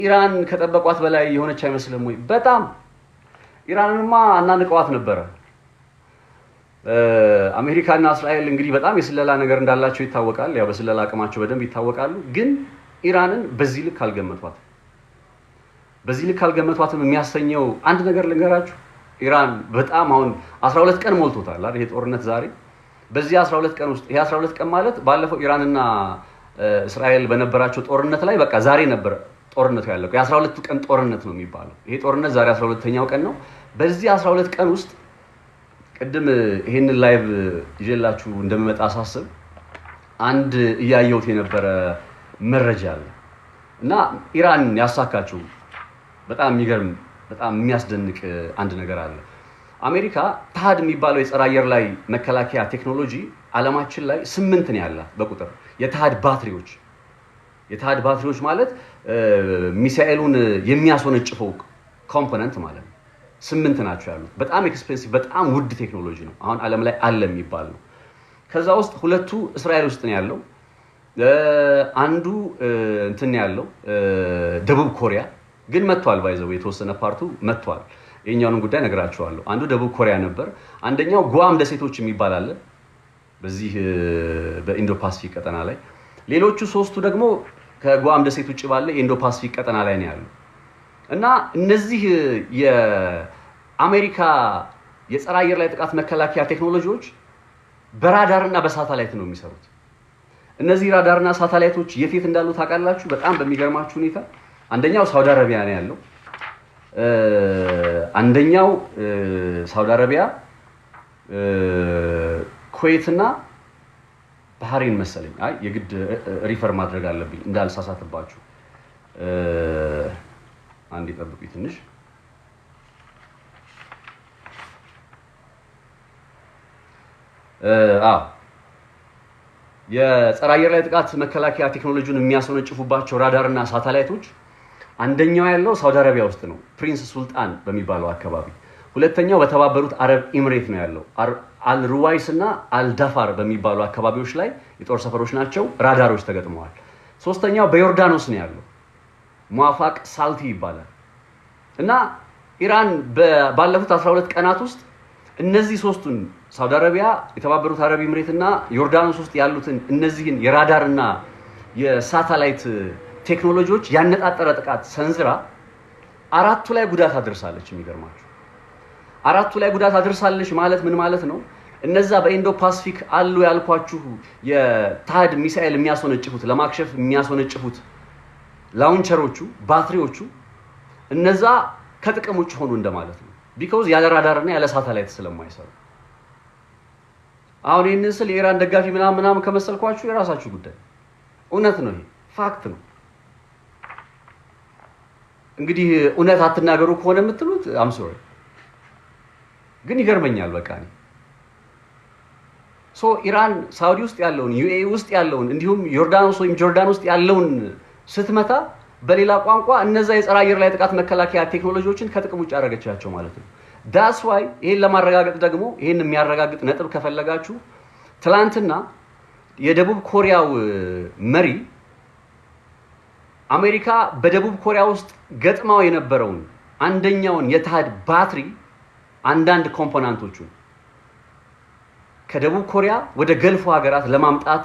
ኢራን ከጠበቋት በላይ የሆነች አይመስልም ወይ? በጣም ኢራንንማ አናንቀዋት ነበረ። አሜሪካና እስራኤል እንግዲህ በጣም የስለላ ነገር እንዳላቸው ይታወቃል። ያው በስለላ አቅማቸው በደንብ ይታወቃሉ። ግን ኢራንን በዚህ ልክ አልገመቷት። በዚህ ልክ አልገመቷትም የሚያሰኘው አንድ ነገር ልንገራችሁ። ኢራን በጣም አሁን 12 ቀን ሞልቶታል አይደል? ይሄ ጦርነት ዛሬ በዚህ 12 ቀን ውስጥ ይሄ 12 ቀን ማለት ባለፈው ኢራንና እስራኤል በነበራቸው ጦርነት ላይ በቃ ዛሬ ነበር ጦርነቱ ያለው። የ12 ቀን ጦርነት ነው የሚባለው። ይሄ ጦርነት ዛሬ 12ኛው ቀን ነው። በዚህ 12 ቀን ውስጥ ቅድም ይሄንን ላይቭ ይዤላችሁ እንደምመጣ አሳስብ አንድ እያየሁት የነበረ መረጃ አለ እና ኢራን ያሳካችው በጣም የሚገርም በጣም የሚያስደንቅ አንድ ነገር አለ። አሜሪካ ታድ የሚባለው የጸረ አየር ላይ መከላከያ ቴክኖሎጂ ዓለማችን ላይ 8 ነው ያላት በቁጥር የታድ ባትሪዎች ማለት ሚሳኤሉን የሚያስወነጭፈው ኮምፖነንት ማለት ነው። 8 ናቸው ያሉት። በጣም ኤክስፔንሲቭ በጣም ውድ ቴክኖሎጂ ነው። አሁን ዓለም ላይ አለ የሚባል ነው። ከዛ ውስጥ 2ቱ እስራኤል ውስጥ ነው ያለው። አንዱ እንትን ያለው ደቡብ ኮሪያ ግን መጥቷል። ባይዘው የተወሰነ ፓርቱ መጥቷል። የኛውን ጉዳይ ነግራችኋለሁ። አንዱ ደቡብ ኮሪያ ነበር። አንደኛው ጓም ደሴቶች የሚባል አለ በዚህ በኢንዶ ፓሲፊክ ቀጠና ላይ። ሌሎቹ 3ቱ ደግሞ ከጓም ደሴት ውጭ ባለ የኢንዶ ፓሲፊክ ቀጠና ላይ ነው ያሉ እና እነዚህ የአሜሪካ የጸረ አየር ላይ ጥቃት መከላከያ ቴክኖሎጂዎች በራዳርና በሳተላይት ነው የሚሰሩት። እነዚህ ራዳርና ሳተላይቶች የት እንዳሉ ታውቃላችሁ? በጣም በሚገርማችሁ ሁኔታ አንደኛው ሳውዲ አረቢያ ነው ያለው። አንደኛው ሳውዲ አረቢያ፣ ኩዌትና ባህሬን መሰለኝ። አይ የግድ ሪፈር ማድረግ አለብኝ እንዳልሳሳትባችሁ። አንዴ ጠብቁኝ ትንሽ። የጸረ አየር ላይ ጥቃት መከላከያ ቴክኖሎጂውን የሚያስወነጭፉባቸው ራዳርና ሳተላይቶች አንደኛው ያለው ሳውዲ አረቢያ ውስጥ ነው፣ ፕሪንስ ሱልጣን በሚባለው አካባቢ። ሁለተኛው በተባበሩት አረብ ኤሚሬት ነው ያለው፣ አልሩዋይስ እና አልዳፋር በሚባሉ አካባቢዎች ላይ የጦር ሰፈሮች ናቸው፣ ራዳሮች ተገጥመዋል። ሶስተኛው በዮርዳኖስ ነው ያለው፣ ሙዋፋቅ ሳልቲ ይባላል። እና ኢራን ባለፉት 12 ቀናት ውስጥ እነዚህ 3ቱን ሳውዲ አረቢያ፣ የተባበሩት አረብ ኤሚሬት እና ዮርዳኖስ ውስጥ ያሉትን እነዚህን የራዳርና የሳተላይት ቴክኖሎጂዎች ያነጣጠረ ጥቃት ሰንዝራ 4ቱ ላይ ጉዳት አድርሳለች። የሚገርማችሁ 4ቱ ላይ ጉዳት አድርሳለች ማለት ምን ማለት ነው? እነዛ በኢንዶ ፓሲፊክ አሉ ያልኳችሁ የታድ ሚሳኤል የሚያስወነጭፉት ለማክሸፍ የሚያስወነጭፉት ላውንቸሮቹ ባትሪዎቹ እነዛ ከጥቅም ውጭ ሆኑ እንደማለት ነው። ቢኮዝ ያለ ራዳርና ያለ ሳተላይት ስለማይሰሩ። አሁን ይህንን ስል የኢራን ደጋፊ ምናምን ከመሰልኳችሁ የራሳችሁ ጉዳይ። እውነት ነው፣ ይሄ ፋክት ነው። እንግዲህ እውነት አትናገሩ ከሆነ የምትሉት አም ሶሪ፣ ግን ይገርመኛል። በቃ ኢራን ሳውዲ ውስጥ ያለውን ዩኤኢ ውስጥ ያለውን እንዲሁም ዮርዳኖስ ወይም ጆርዳን ውስጥ ያለውን ስትመታ በሌላ ቋንቋ እነዛ የጸረ አየር ላይ ጥቃት መከላከያ ቴክኖሎጂዎችን ከጥቅም ውጭ አደረገቻቸው ማለት ነው። ዳስ ዋይ ይሄን ለማረጋገጥ ደግሞ ይሄን የሚያረጋግጥ ነጥብ ከፈለጋችሁ ትላንትና የደቡብ ኮሪያው መሪ አሜሪካ በደቡብ ኮሪያ ውስጥ ገጥማው የነበረውን አንደኛውን የታድ ባትሪ አንዳንድ ኮምፖነንቶቹን ከደቡብ ኮሪያ ወደ ገልፎ ሀገራት ለማምጣት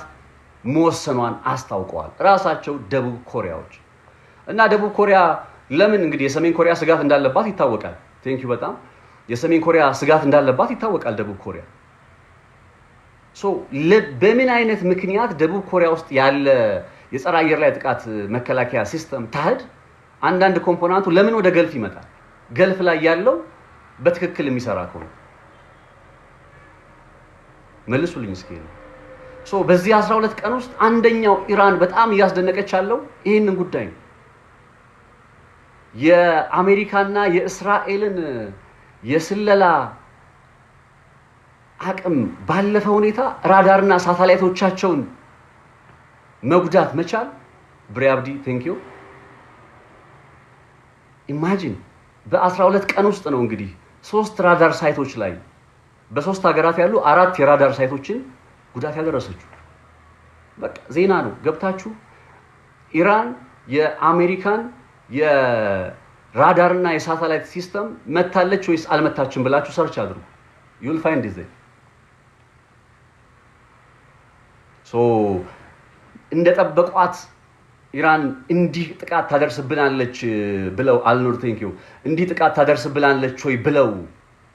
መወሰኗን አስታውቀዋል ራሳቸው ደቡብ ኮሪያዎች። እና ደቡብ ኮሪያ ለምን እንግዲህ የሰሜን ኮሪያ ስጋት እንዳለባት ይታወቃል። ቴንኪው በጣም የሰሜን ኮሪያ ስጋት እንዳለባት ይታወቃል ደቡብ ኮሪያ። በምን አይነት ምክንያት ደቡብ ኮሪያ ውስጥ ያለ የጸረ አየር ላይ ጥቃት መከላከያ ሲስተም ታህድ አንዳንድ ኮምፖነንቱ ለምን ወደ ገልፍ ይመጣል? ገልፍ ላይ ያለው በትክክል የሚሰራ ከሆነ መልሱልኝ እስኪ። በዚህ 12 ቀን ውስጥ አንደኛው ኢራን በጣም እያስደነቀች ያለው ይህንን ጉዳይ ነው። የአሜሪካና የእስራኤልን የስለላ አቅም ባለፈ ሁኔታ ራዳርና ሳተላይቶቻቸውን መጉዳት መቻል። ብሪያብዲ ቴንኪዩ። ኢማጂን በ12 ቀን ውስጥ ነው እንግዲህ 3 ራዳር ሳይቶች ላይ በ3 ሀገራት ያሉ 4 የራዳር ሳይቶችን ጉዳት ያደረሰችው። በቃ ዜና ነው ገብታችሁ ኢራን የአሜሪካን የራዳርና የሳተላይት ሲስተም መታለች ወይስ አልመታችም ብላችሁ ሰርች አድርጉ you'll find it so እንደጠበቋት ኢራን እንዲህ ጥቃት ታደርስብናለች ብለው አልኑር ቴንክ ዩ እንዲህ ጥቃት ታደርስብናለች ወይ ብለው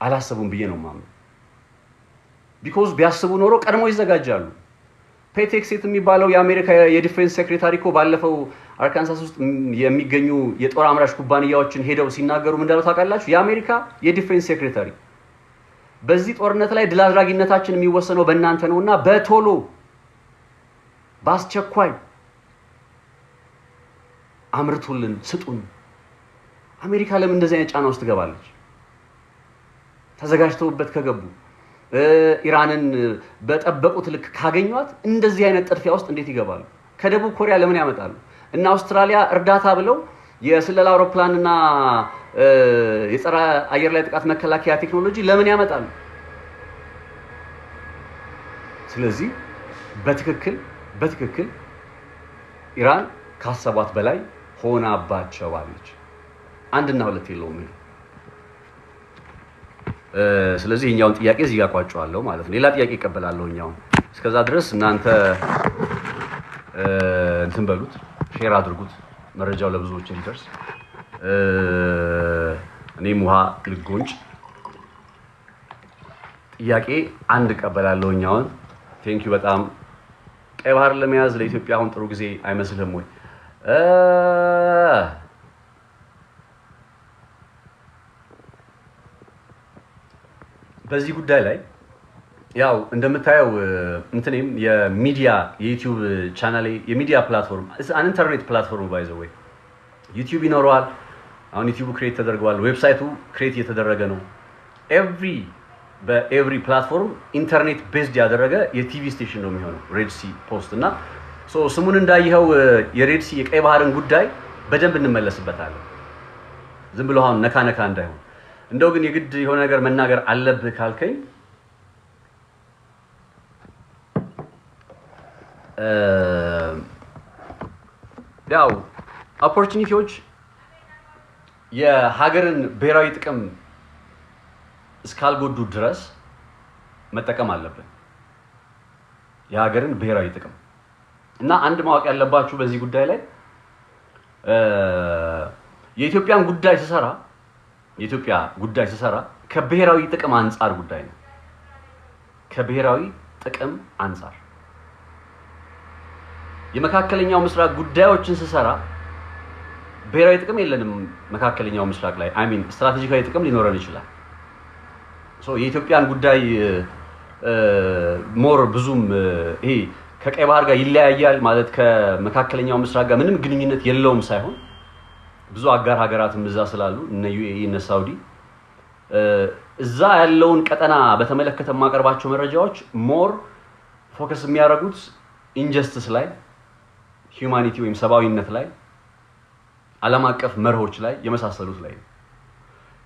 አላሰቡም ብዬ ነው ማምነው because ቢያስቡ ኖሮ ቀድሞ ይዘጋጃሉ ፔቴክሴት የሚባለው የአሜሪካ የዲፌንስ ሴክሬታሪ እኮ ባለፈው አርካንሳስ ውስጥ የሚገኙ የጦር አምራች ኩባንያዎችን ሄደው ሲናገሩ ምን እንዳለው ታውቃላችሁ የአሜሪካ የዲፌንስ ሴክሬታሪ በዚህ ጦርነት ላይ ድል አድራጊነታችን የሚወሰነው በእናንተ ነውና በቶሎ ባስቸኳይ አምርቱልን ስጡን አሜሪካ ለምን እንደዚህ አይነት ጫና ውስጥ ገባለች ተዘጋጅተውበት ከገቡ ኢራንን በጠበቁት ልክ ካገኙት እንደዚህ አይነት ጥድፊያ ውስጥ እንዴት ይገባሉ ከደቡብ ኮሪያ ለምን ያመጣሉ እና አውስትራሊያ እርዳታ ብለው የስለላ አውሮፕላንና የጸረ አየር ላይ ጥቃት መከላከያ ቴክኖሎጂ ለምን ያመጣሉ ስለዚህ በትክክል ኢራን ካሰቧት በላይ ሆናባቸዋለች አንድና ሁለት የለውም ስለዚህ እኛውን ጥያቄ እዚህ ጋር ቋጫዋለሁ ማለት ነው ሌላ ጥያቄ ይቀበላለሁ እኛው እስከዛ ድረስ እናንተ እንትን በሉት ሼር አድርጉት መረጃው ለብዙዎች እንዲደርስ እኔም ውሃ ልጎንጭ ጥያቄ አንድ ቀበላለሁ እኛውን ቴንክ ዩ በጣም ቀይ ባህር ለመያዝ ለኢትዮጵያ አሁን ጥሩ ጊዜ አይመስልም ወይ በዚህ ጉዳይ ላይ ያው እንደምታየው እንትኔም የሚዲያ የዩቲዩብ ቻናሌ የሚዲያ ፕላትፎርም አን ኢንተርኔት ፕላትፎርም ባይ ዘ ዌይ ዩቲዩብ ይኖረዋል አሁን ዩቲዩብ ክሬት ተደርጓል ዌብሳይቱ ክሬት እየተደረገ ነው በኤቭሪ ፕላትፎርም ኢንተርኔት ቤዝድ ያደረገ የቲቪ ስቴሽን ነው የሚሆነው ሬድ ሲ ፖስት እና ሶ ስሙን እንዳይኸው የሬድ ሲ የቀይ ባህርን ጉዳይ በደንብ እንመለስበታለን ዝም ብሎ አሁን ነካ እንዳይሆን እንደው ግን የግድ የሆነ ነገር መናገር አለብህ ካልከኝ ያው ኦፖርቹኒቲዎች የሀገርን ብሔራዊ ጥቅም እስካልጎዱ ድረስ መጠቀም አለብን የሀገርን ብሔራዊ ጥቅም እና አንድ ማወቅ ያለባችሁ በዚህ ጉዳይ ላይ የኢትዮጵያን ጉዳይ ሲሰራ ከብሔራዊ ጥቅም አንፃር ጉዳይ ነው ከብሔራዊ ጥቅም አንፃር የመካከለኛው ምስራቅ ጉዳዮችን ሲሰራ ብሔራዊ ጥቅም የለንም መካከለኛው ምስራቅ ላይ አይ ሚን ስትራቴጂካዊ ጥቅም ሊኖረን ይችላል ሶ የኢትዮጵያን ጉዳይ ሞር ብዙም ይሄ ከቀይ ባህር ጋር ይለያያል ማለት ከመካከለኛው ምስራቅ ጋር ምንም ግንኙነት የለውም ሳይሆን ብዙ አጋር ሀገራትም እዛ ስላሉ እነ ዩኤኢ እነ ሳውዲ እዛ ያለውን ቀጠና በተመለከተ ማቀርባቸው መረጃዎች ሞር ፎከስ የሚያደርጉት ኢንጀስቲስ ላይ ሂዩማኒቲ ወይም ሰብአዊነት ላይ ዓለም አቀፍ መርሆች ላይ የመሳሰሉት ላይ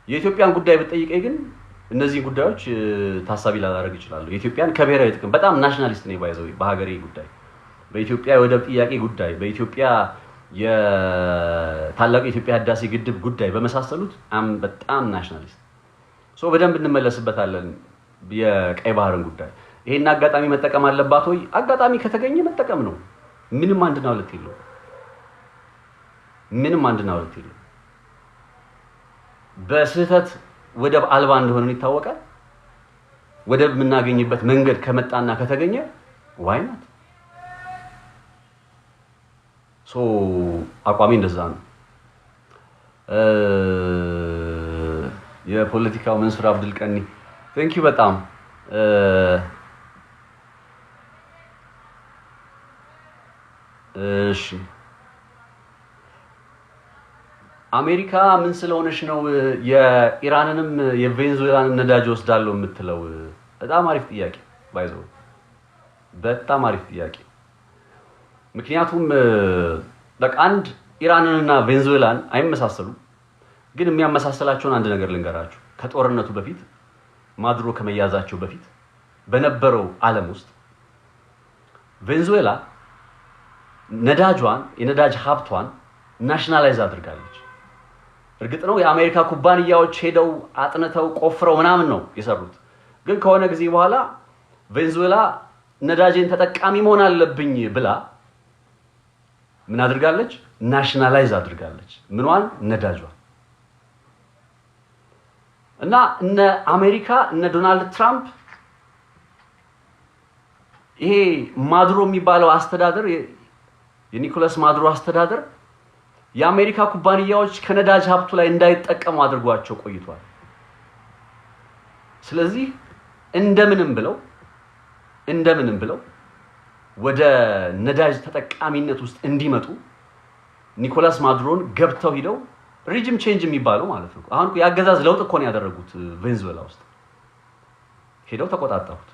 የኢትዮጵያን ጉዳይ በጠይቀኝ ግን እነዚህ ጉዳዮች ታሳቢ ላደርግ ይችላል የኢትዮጵያን ከብሔራዊ ጥቅም በጣም ናሽናሊስት ነኝ ባይዘው በሀገሬ ጉዳይ በኢትዮጵያ የወደብ ጥያቄ ጉዳይ በኢትዮጵያ የታላቁ የኢትዮጵያ ህዳሴ ግድብ ጉዳይ በመሳሰሉት በጣም ናሽናሊስት ሶ በደንብ እንመለስበታለን የቀይ ባህርን ጉዳይ ይሄን አጋጣሚ መጠቀም አለባት ወይ አጋጣሚ ከተገኘ መጠቀም ነው ምንም አንድና ሁለት የለው በስህተት ወደብ አልባ እንደሆነ ይታወቃል ወደብ የምናገኝበት መንገድ ከመጣና ከተገኘ why not ሶ አቋሚ እንደዛ ነው የፖለቲካው መንሱር አብዱል ቀኒ ቴንክ ዩ በጣም እሺ አሜሪካ ምን ስለሆነሽ ነው የኢራንንም የቬንዙዌላንም ነዳጅ ወስዳለው የምትለው በጣም አሪፍ ጥያቄ ባይዘው በጣም አሪፍ ጥያቄ ምክንያቱም አንድ ኢራንንና ቬንዙዌላን አይመሳሰሉ ግን የሚያመሳሰላቸው አንድ ነገር ልንገራችሁ ከጦርነቱ በፊት ማድሮ ከመያዛቸው በፊት በነበረው ዓለም ውስጥ ቬንዙዌላ ነዳጇን የነዳጅ ሀብቷን ናሽናላይዝ አድርጋለች። እርግጥ ነው የአሜሪካ ኩባንያዎች ሄደው አጥንተው ቆፍረው ምናምን ነው የሰሩት። ግን ከሆነ ጊዜ በኋላ ቬንዙዌላ ነዳጅን ተጠቃሚ መሆን አለብኝ ብላ ምን አድርጋለች? ናሽናላይዝ አድርጋለች። ምንዋን? ነዳጇን። እና እነ አሜሪካ እነ ዶናልድ ትራምፕ ይሄ ማዱሮ የሚባለው አስተዳደር የኒኮላስ ማዱሮ አስተዳደር የአሜሪካ ኩባንያዎች ከነዳጅ ሀብቱ ላይ እንዳይጠቀሙ አድርጓቸው ቆይቷል። ስለዚህ እንደምንም ብለው ወደ ነዳጅ ተጠቃሚነት ውስጥ እንዲመጡ ኒኮላስ ማዱሮን ገብተው ሄደው ሪጅም ቼንጅ የሚባለው ማለት ነው። አሁን ያገዛዝ ለውጥ እኮ ነው ያደረጉት ቬንዙዌላ ውስጥ ሄደው ተቆጣጣሩት።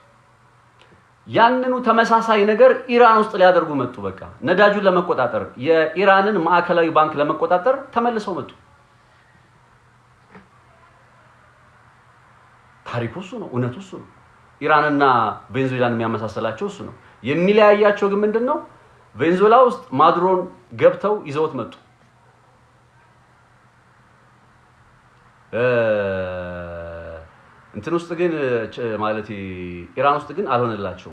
ያንኑ ተመሳሳይ ነገር ኢራን ውስጥ ሊያደርጉ መጡ። በቃ ነዳጁን ለመቆጣጠር የኢራንን ማዕከላዊ ባንክ ለመቆጣጠር ተመልሰው መጡ። ታሪኩ እሱ ነው፣ እውነቱ እሱ ነው። ኢራንና ቬንዙዌላን የሚያመሳሰላቸው እሱ ነው። የሚለያያቸው ግን ምንድነው? ቬንዙዌላ ውስጥ ማዱሮን ገብተው ይዘውት መጡ። እንትን ውስጥ ግን ማለት ኢራን ውስጥ ግን አልሆነላቸው።